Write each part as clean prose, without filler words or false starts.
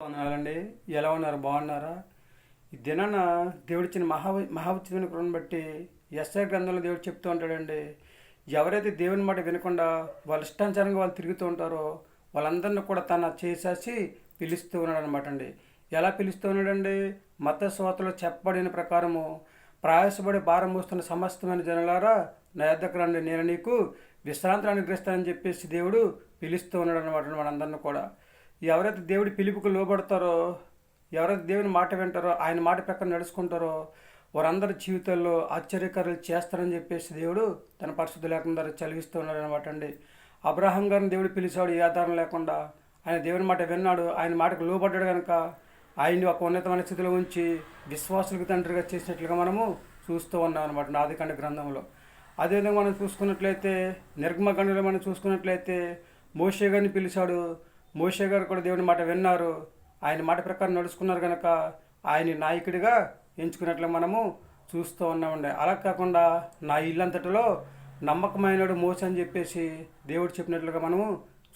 వందనాలండి. ఎలా ఉన్నారు? బాగున్నారా? ఈ దినాన దేవుడిచ్చిన మహాఉచితమైన కృపను బట్టి యెషయా గ్రంథంలో దేవుడు చెప్తూ ఉంటాడండి. ఎవరైతే దేవుని మాట వినకుండా వాళ్ళ ఇష్టానుసారంగా వాళ్ళు తిరుగుతూ ఉంటారో వాళ్ళందరినీ కూడా తన చేసేసి పిలుస్తూ ఉన్నాడు అనమాట అండి. ఎలా పిలుస్తూ ఉన్నాడండి? మత్తయి సువార్తలో చెప్పబడిన ప్రకారము ప్రయాసపడి భారం మోస్తున్న సమస్తమైన జనులారా నా యొద్దకు రండి, నేను నీకు విశ్రాంతిని అనుగ్రహిస్తానని చెప్పేసి దేవుడు పిలుస్తూ ఉన్నాడు అనమాట మనందరిని కూడా. ఎవరైతే దేవుడి పిలుపుకు లోబడతారో, ఎవరైతే దేవుని మాట వింటారో, ఆయన మాట ప్రకారం నడుచుకుంటారో వారందరి జీవితాల్లో ఆశ్చర్యకార్యాలు చేస్తారని చెప్పేసి దేవుడు తన పరిశుద్ధ లేఖనం ద్వారా చదివిస్తూ ఉన్నాడు అనమాట అండి. అబ్రహాం గారిని దేవుడు పిలిచాడు ఏ ఆధారం లేకుండా. ఆయన దేవుని మాట విన్నాడు, ఆయన మాటకు లోబడ్డాడు కనుక ఆయన్ని ఒక ఉన్నతమైన స్థితిలో ఉంచి విశ్వాసులకు తండ్రిగా చేసినట్లుగా మనము చూస్తూ ఉన్నాం అనమాట ఆదికాండ గ్రంథంలో. అదేవిధంగా మనం చూసుకున్నట్లయితే నిర్గమకాండలో మనం చూసుకున్నట్లయితే మోషే గారిని పిలిచాడు. మోషే గారు కూడా దేవుని మాట విన్నారు, ఆయన మాట ప్రకారం నడుచుకున్నారు కనుక ఆయన నాయకుడిగా ఎంచుకున్నట్లు మనము చూస్తూ ఉన్నామండి. అలా కాకుండా నా ఇల్లంతటిలో నమ్మకమైనడు మోస అని చెప్పేసి దేవుడు చెప్పినట్లుగా మనము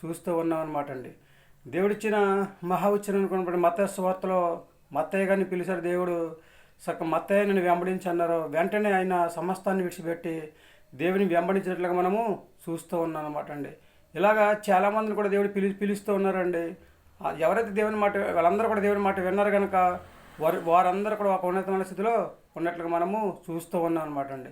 చూస్తూ ఉన్నాం అనమాట అండి. దేవుడిచ్చిన మహాఉచ్చరణ కొనబడి మత్తయి సువార్తలో మత్తయ్య గారిని పిలిచారు దేవుడు. మత్తయ్య నన్ను వెంబడించి అన్నారు. వెంటనే ఆయన సమస్తాన్ని విడిచిపెట్టి దేవుని వెంబడించినట్లుగా మనము చూస్తూ ఉన్నాం అనమాట అండి. ఇలాగా చాలామందిని కూడా దేవుడు పిలుస్తూ ఉన్నారండి. ఎవరైతే దేవుని మాట వాళ్ళందరూ కూడా దేవుని మాట విన్నారు కనుక వారందరూ కూడా ఒక ఉన్నతమైన స్థితిలో ఉన్నట్లుగా మనము చూస్తూ ఉన్నాం అనమాట అండి.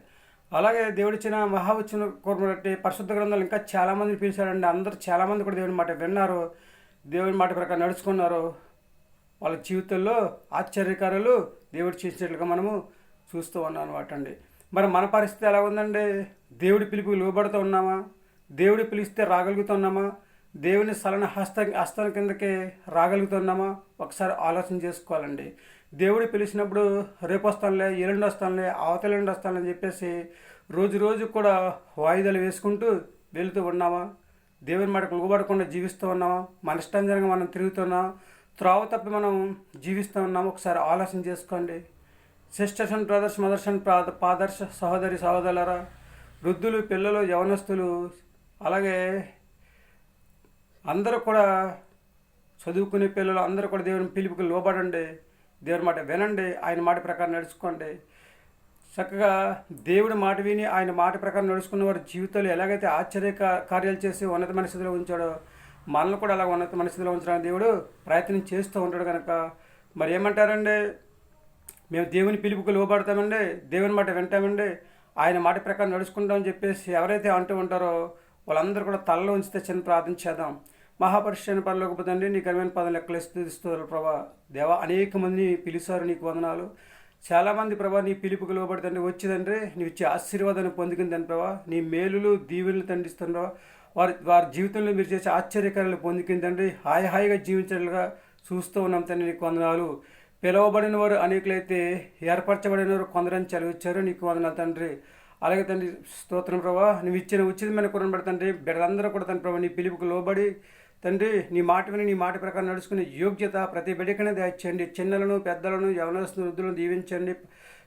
అలాగే దేవుడిచ్చిన మహాఉచ్చరణ కోరబట్టి పరిశుద్ధ గ్రంథాలు ఇంకా చాలామందిని పిలిచారండి. అందరూ చాలామంది కూడా దేవుని మాట విన్నారు, దేవుని మాట ప్రకారం నడుచుకున్నారు. వాళ్ళ జీవితంలో ఆశ్చర్యకారులు దేవుడు చేసినట్లుగా మనము చూస్తూ ఉన్నాం అనమాట అండి. మరి మన పరిస్థితి ఎలా ఉందండి? దేవుడి పిలుపుకి లోబడుతూ ఉన్నామా? దేవుడు పిలిస్తే రాగలుగుతున్నామా? దేవుని సలన హస్తం కిందకి రాగలుగుతున్నామా? ఒకసారి ఆలోచన చేసుకోవాలండి. దేవుడు పిలిచినప్పుడు రేపు వస్తానులే, ఎల్లుండి వస్తానులే, అవతలెల్లుండి వస్తానులే అని చెప్పేసి రోజు కూడా వాయిదాలు వేసుకుంటూ వెళుతూ ఉన్నామా? దేవుని మాటకు లోబడకుండా జీవిస్తూ ఉన్నామా? మన ఇష్టానుసారంగా మనం తిరుగుతున్నాం, త్రోవ తప్పి మనం జీవిస్తూ ఉన్నాము. ఒకసారి ఆలోచన చేసుకోండి. Sisters and brothers, mothers and fathers, సహోదరి సహోదరులారా, వృద్ధులు, పిల్లలు, యవనస్తులు, అలాగే అందరూ కూడా చదువుకునే పిల్లలు అందరూ కూడా దేవుని పిలుపుకి లోబడండి, దేవుని మాట వినండి, ఆయన మాట ప్రకారం నడుచుకోండి. చక్కగా దేవుడి మాట విని ఆయన మాట ప్రకారం నడుచుకున్న వారి జీవితాలు ఎలాగైతే ఆశ్చర్య కార్యాలు చేసి ఉన్నతమైన స్థితిలో ఉంచాడో మనల్ని కూడా అలా ఉన్నతమైన స్థితిలో ఉంచడానికి దేవుడు ప్రయత్నం చేస్తూ ఉంటాడు కనుక మరి ఏమంటారండి? మేము దేవుని పిలుపుకి లోబడతామండి, దేవుని మాట వింటామండి, ఆయన మాట ప్రకారం నడుచుకుంటామని చెప్పేసి ఎవరైతే అంటూ ఉంటారో వాళ్ళందరూ కూడా తలలో ఉంచితే చిన్న ప్రార్థన చేద్దాం. మహాపరిశుద్ధ పరలోకపు తండ్రి, నీకు అరువైన పదం లెక్కలు స్తుతిస్తూ ప్రభా దేవా, అనేక మందిని పిలిచారు, నీకు వందనాలు. చాలామంది ప్రభా నీ పిలుపుకి లోబడి తండ్రి వచ్చిందంటే నీవు ఇచ్చే ఆశీర్వాదాన్ని పొందుకుందని ప్రభా, నీ మేలులు దీవెనలు తండ్రిస్తుండ్రో వారి జీవితంలో మీరు చేసే ఆశ్చర్యకార్యాలు పొందుకుందండి. హాయిగా జీవించేట్లుగా చూస్తూ ఉన్నాం తండ్రి, నీకు వందనాలు. పిలువబడిన వారు అనేకులైతే ఏర్పరచబడిన వారు కొందరని చదివించారు, నీకు వందనాలు తండ్రి. అలాగే తండ్రి స్తోత్రం ప్రభా, నువ్వు ఇచ్చిన ఉచితమైన కురం తండ్రి బిడ్డలందరూ కూడా తండ్రి ప్రభా నీ పిలుపుకు లోబడి తండ్రి నీ మాట విని నీ మాట ప్రకారం నడుచుకునే యోగ్యత ప్రతి బిడ్డకనే దయచేయండి. చిన్నలను, పెద్దలను, యవనస్తులను, వృద్ధులను దీవించండి.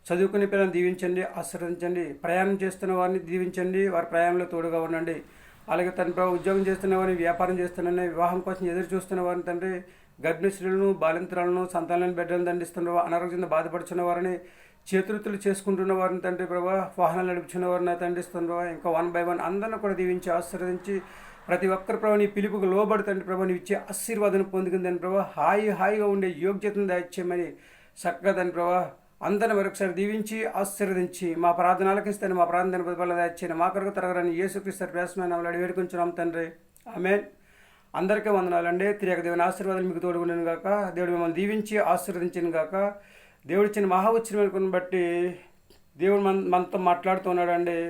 చదువుకునే పిల్లలను దీవించండి, ఆశీర్వదించండి. ప్రయాణం చేస్తున్న వారిని దీవించండి, వారి ప్రయాణంలో తోడుగా ఉండండి. అలాగే తండ్రి ప్రభు ఉద్యోగం చేస్తున్న వారిని, వ్యాపారం చేస్తున్న వివాహం కోసం ఎదురు చూస్తున్న వారిని తండ్రి, గర్భిణీ స్త్రీలను, బాలింతరాలను, సంతానాలను, బిడ్డలను దండిస్తున్న అనారోగ్యంతో బాధపడుచున్న వారిని, చేతులెత్తులు చేసుకుంటున్న వారిని తండ్రి ప్రభా, వాహనాలు నడుపుచున్న వారిని తండ్రిస్తున్న ఇంకా 1 by 1 అందరిని కూడా దీవించి ఆశీర్వదించి ప్రతి ఒక్కరి ప్రభు నీ పిలుపుకు లోబడి తండ్రి ప్రభా నీవు ఇచ్చే ఆశీర్వాదం పొందుకుందని ప్రభా హాయిగా ఉండే యోగ్యతను దయచేయమని చక్కగా తండ్రి ప్రభా అందరిని మరొకసారి దీవించి ఆశీర్వదించి మా ప్రార్థన ఆలకిస్తాను, మా ప్రార్థన ప్రతిఫలం దయచేయని మా కొరకు తరగని యేసుక్రీస్తు ప్రయాసమైన నామములో వేడుకొంచున్నాం తండ్రి, ఆమేన్. అందరికీ వందనాలండి. తిరిగి దేవుని ఆశీర్వాదాలు మీకు తోడుగుండును గాక. దేవుడు మిమ్మల్ని దీవించి ఆశీర్వదించిన గాక. దేవుడిచ్చిన మహాఉచ్చరణ బట్టి దేవుడు మనతో మాట్లాడుతున్నాడండి.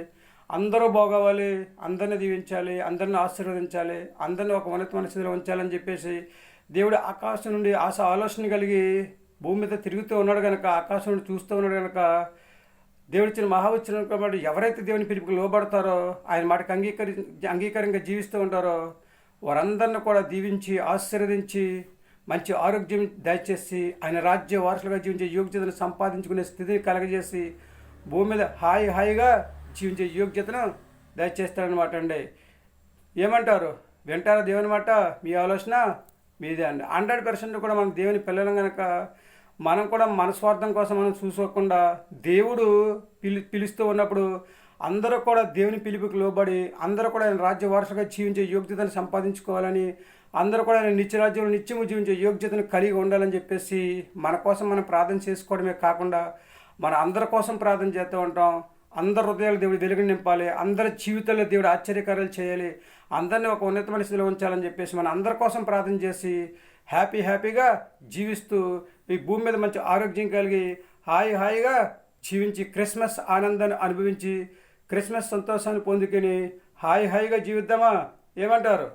అందరూ బాగోవాలి, అందరిని దీవించాలి, అందరిని ఆశీర్వదించాలి, అందరిని ఒక ఉన్నతమైన స్థితిలో ఉంచాలని చెప్పేసి దేవుడు ఆకాశం నుండి ఆలోచన కలిగి భూమి మీద తిరుగుతూ ఉన్నాడు కనుక, ఆకాశం నుండి చూస్తూ ఉన్నాడు కనుక దేవుడిచ్చిన మహాఉచ్చరణ కాబట్టి ఎవరైతే దేవుని పిలుపుకి లోబడతారో ఆయన మాటకి అంగీకారంగా జీవిస్తూ ఉంటారో వారందరిని కూడా దీవించి ఆశీర్వదించి మంచి ఆరోగ్యం దయచేసి ఆయన రాజ్య వారసులుగా జీవించే యోగ్యతను సంపాదించుకునే స్థితిని కలగజేసి భూమి మీద హాయిగా జీవించే యోగ్యతను దయచేస్తారనమాట అండి. ఏమంటారు? వింటారా దేవుని మాట? మీ ఆలోచన మీదే అండి. 100% కూడా మనం దేవుని పిల్లలం కనుక మనం కూడా మన స్వార్థం కోసం మనం చూసుకోకుండా దేవుడు పిలుస్తూ ఉన్నప్పుడు అందరూ కూడా దేవుని పిలుపుకి లోబడి అందరూ కూడా ఆయన రాజ్య వారసుగా జీవించే యోగ్యతను సంపాదించుకోవాలని, అందరూ కూడా ఆయన నిత్యరాజ్యంలో నిత్యము జీవించే యోగ్యతను కలిగి ఉండాలని చెప్పేసి మన కోసం మనం ప్రార్థన చేసుకోవడమే కాకుండా మన అందరి కోసం ప్రార్థన చేస్తూ ఉంటాం. అందరి హృదయాలు దేవుడు వెలుగు నింపాలి, అందరి జీవితంలో దేవుడు ఆశ్చర్యకార్యాలు చేయాలి, అందరినీ ఒక ఉన్నతమైన స్థితిలో ఉంచాలని చెప్పేసి మన అందరి కోసం ప్రార్థన చేసి హ్యాపీగా జీవిస్తూ ఈ భూమి మీద మంచి ఆరోగ్యం కలిగి హాయిగా జీవించి క్రిస్మస్ ఆనందాన్ని అనుభవించి క్రిస్మస్ సంతోషాన్ని పొందుకొని హాయిగా జీవిద్దామా? ఏమంటారు?